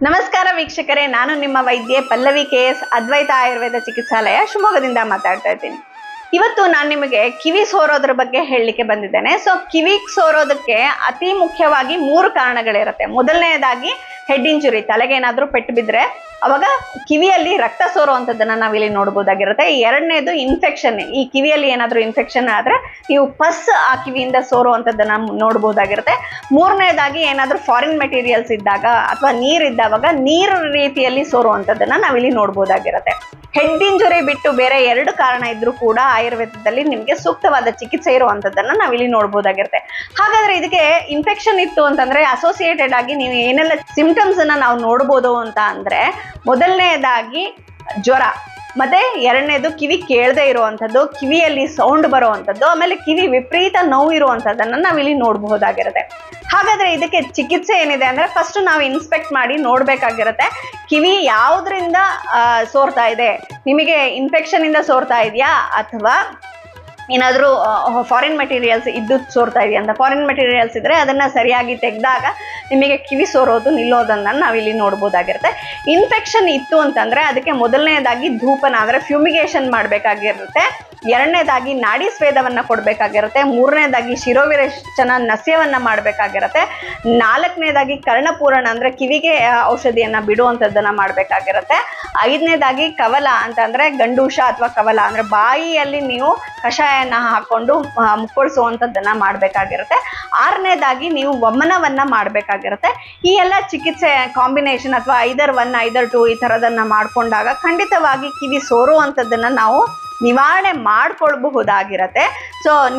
ನಮಸ್ಕಾರ ವೀಕ್ಷಕರೇ, ನಾನು ನಿಮ್ಮ ವೈದ್ಯೆ ಪಲ್ಲವಿ KS ಅದ್ವೈತ ಆಯುರ್ವೇದ ಚಿಕಿತ್ಸಾಲಯ ಶಿವಮೊಗ್ಗದಿಂದ ಮಾತಾಡ್ತಾ ಇದ್ದೀನಿ. ಇವತ್ತು ನಾನು ನಿಮಗೆ ಕಿವಿ ಸೋರೋದ್ರ ಬಗ್ಗೆ ಹೇಳಲಿಕ್ಕೆ ಬಂದಿದ್ದೇನೆ. ಕಿವಿ ಸೋರೋದಕ್ಕೆ ಅತಿ ಮುಖ್ಯವಾಗಿ 3 ಕಾರಣಗಳಿರುತ್ತೆ. ಮೊದಲನೇದಾಗಿ ಹೆಡ್ ಇಂಜುರಿ, ತಲೆಗೆ ಏನಾದರೂ ಪೆಟ್ಟು ಬಿದ್ದರೆ ಅವಾಗ ಕಿವಿಯಲ್ಲಿ ರಕ್ತ ಸೋರುವಂಥದ್ದನ್ನ ನಾವಿಲ್ಲಿ ನೋಡ್ಬೋದಾಗಿರುತ್ತೆ. ಎರಡನೇದು ಇನ್ಫೆಕ್ಷನ್, ಈ ಕಿವಿಯಲ್ಲಿ ಏನಾದರೂ ಇನ್ಫೆಕ್ಷನ್ ಆದರೆ ನೀವು ಪಸ್ ಆ ಕಿವಿಯಿಂದ ಸೋರುವಂಥದ್ದನ್ನ ನೋಡ್ಬೋದಾಗಿರುತ್ತೆ. ಮೂರನೇದಾಗಿ ಏನಾದರೂ ಫಾರಿನ್ ಮೆಟೀರಿಯಲ್ಸ್ ಇದ್ದಾಗ ಅಥವಾ ನೀರಿದ್ದಾಗ ನೀರು ರೀತಿಯಲ್ಲಿ ಸೋರುವಂಥದ್ದನ್ನ ನಾವಿಲ್ಲಿ ನೋಡ್ಬೋದಾಗಿರುತ್ತೆ. ಹೆಡ್ ಇಂಜುರಿ ಬಿಟ್ಟು ಬೇರೆ 2 ಕಾರಣ ಇದ್ರೂ ಕೂಡ ಆಯುರ್ವೇದದಲ್ಲಿ ನಿಮಗೆ ಸೂಕ್ತವಾದ ಚಿಕಿತ್ಸೆ ಇರುವಂಥದ್ದನ್ನ ನಾವಿಲ್ಲಿ ನೋಡ್ಬೋದಾಗಿರುತ್ತೆ. ಹಾಗಾದ್ರೆ ಇದಕ್ಕೆ ಇನ್ಫೆಕ್ಷನ್ ಇತ್ತು ಅಂತಂದ್ರೆ ಅಸೋಸಿಯೇಟೆಡ್ ಆಗಿ ನೀವು ಏನೆಲ್ಲ ಸಿಂಪ್ಟಮ್ಸ್ ಅನ್ನ ನಾವು ನೋಡ್ಬೋದು ಅಂತ ಅಂದ್ರೆ, ಮೊದಲನೇದಾಗಿ ಜ್ವರ, ಮತ್ತೆ ಎರಡನೇದು ಕಿವಿ ಕೇಳದೆ ಇರುವಂಥದ್ದು, ಕಿವಿಯಲ್ಲಿ ಸೌಂಡ್ ಬರುವಂಥದ್ದು, ಆಮೇಲೆ ಕಿವಿ ವಿಪರೀತ ನೋವು ಇರುವಂಥದ್ದನ್ನ ನಾವಿಲ್ಲಿ ನೋಡಬಹುದಾಗಿರುತ್ತೆ. ಹಾಗಾದ್ರೆ ಇದಕ್ಕೆ ಚಿಕಿತ್ಸೆ ಏನಿದೆ ಅಂದ್ರೆ, ಫಸ್ಟ್ ನಾವು ಇನ್ಸ್ಪೆಕ್ಟ್ ಮಾಡಿ ನೋಡ್ಬೇಕಾಗಿರುತ್ತೆ ಕಿವಿ ಯಾವುದರಿಂದ ಸೋರ್ತಾ ಇದೆ. ನಿಮಗೆ ಇನ್ಫೆಕ್ಷನ್ ಇಂದ ಸೋರ್ತಾ ಇದೆಯಾ ಅಥವಾ ಏನಾದರೂ ಫಾರಿನ್ ಮೆಟೀರಿಯಲ್ಸ್ ಇದ್ದು ಸೋರ್ತಾ ಇದೆಯಾ ಅಂತ. ಫಾರಿನ್ ಮೆಟೀರಿಯಲ್ಸ್ ಇದ್ರೆ ಅದನ್ನ ಸರಿಯಾಗಿ ತೆಗೆದಾಗ ನಿಮಗೆ ಕಿವಿ ಸೋರೋದು ನಿಲ್ಲೋದನ್ನ ನಾವಿಲ್ಲಿ ನೋಡ್ಬೋದಾಗಿರುತ್ತೆ. ಇನ್ಫೆಕ್ಷನ್ ಇತ್ತು ಅಂತಂದ್ರೆ ಅದಕ್ಕೆ ಮೊದಲನೇದಾಗಿ ಧೂಪನ ಅಂದ್ರೆ ಫ್ಯೂಮಿಗೇಷನ್ ಮಾಡಬೇಕಾಗಿರುತ್ತೆ. ಎರಡನೇದಾಗಿ ನಾಡಿ ಸ್ವೇದವನ್ನ ಕೊಡಬೇಕಾಗಿರುತ್ತೆ. ಮೂರನೇದಾಗಿ ಶಿರೋವಿರೇಚನ ನಸ್ಯವನ್ನ ಮಾಡಬೇಕಾಗಿರುತ್ತೆ. ನಾಲ್ಕನೇದಾಗಿ ಕರ್ಣಪೂರಣ ಅಂದ್ರೆ ಕಿವಿಗೆ ಔಷಧಿಯನ್ನ ಬಿಡುವಂಥದ್ದನ್ನ ಮಾಡಬೇಕಾಗಿರುತ್ತೆ. ಐದನೇದಾಗಿ ಕವಲ ಅಂತಂದ್ರೆ ಗಂಡೂಷ ಅಥವಾ ಕವಲ ಅಂದ್ರೆ ಬಾಯಿಯಲ್ಲಿ ನೀವು ಕಷಾಯನ ಹಾಕೊಂಡು ಮುಕ್ಕೊಳಿಸುವಂಥದ್ದನ್ನ ಮಾಡಬೇಕಾಗಿರುತ್ತೆ. ಆರನೇದಾಗಿ ನೀವು ವಮನವನ್ನ ಮಾಡಬೇಕಾಗಿರುತ್ತೆ. ಈ ಎಲ್ಲ ಚಿಕಿತ್ಸೆ ಕಾಂಬಿನೇಷನ್ ಅಥವಾ ಐದರ್ 1 ಐದರ್ 2 ಈ ಥರದನ್ನ ಮಾಡಿಕೊಂಡಾಗ ಖಂಡಿತವಾಗಿ ಕಿವಿ ಸೋರುವಂಥದ್ದನ್ನ ನಾವು ನಿವಾರಣೆ ಮಾಡ್ಕೊಳ್ಬಹುದಾಗಿರುತ್ತೆ.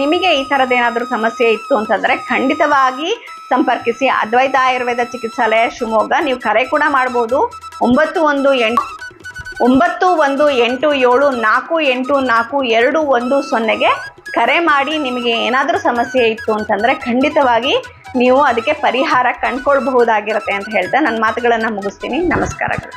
ನಿಮಗೆ ಈ ಥರದ್ದೇನಾದರೂ ಸಮಸ್ಯೆ ಇತ್ತು ಅಂತಂದರೆ ಖಂಡಿತವಾಗಿ ಸಂಪರ್ಕಿಸಿ ಅದ್ವೈತ ಆಯುರ್ವೇದ ಚಿಕಿತ್ಸಾಲಯ ಶಿವಮೊಗ್ಗ. ನೀವು ಕರೆ ಕೂಡ ಮಾಡ್ಬೋದು. 9187484210 ಕರೆ ಮಾಡಿ ನಿಮಗೆ ಏನಾದರೂ ಸಮಸ್ಯೆ ಇತ್ತು ಅಂತಂದರೆ ಖಂಡಿತವಾಗಿ ನೀವು ಅದಕ್ಕೆ ಪರಿಹಾರ ಕಂಡುಕೊಳ್ಬಹುದಾಗಿರುತ್ತೆ ಅಂತ ಹೇಳ್ತಾ ನನ್ನ ಮಾತುಗಳನ್ನು ಮುಗಿಸ್ತೀನಿ. ನಮಸ್ಕಾರಗಳು.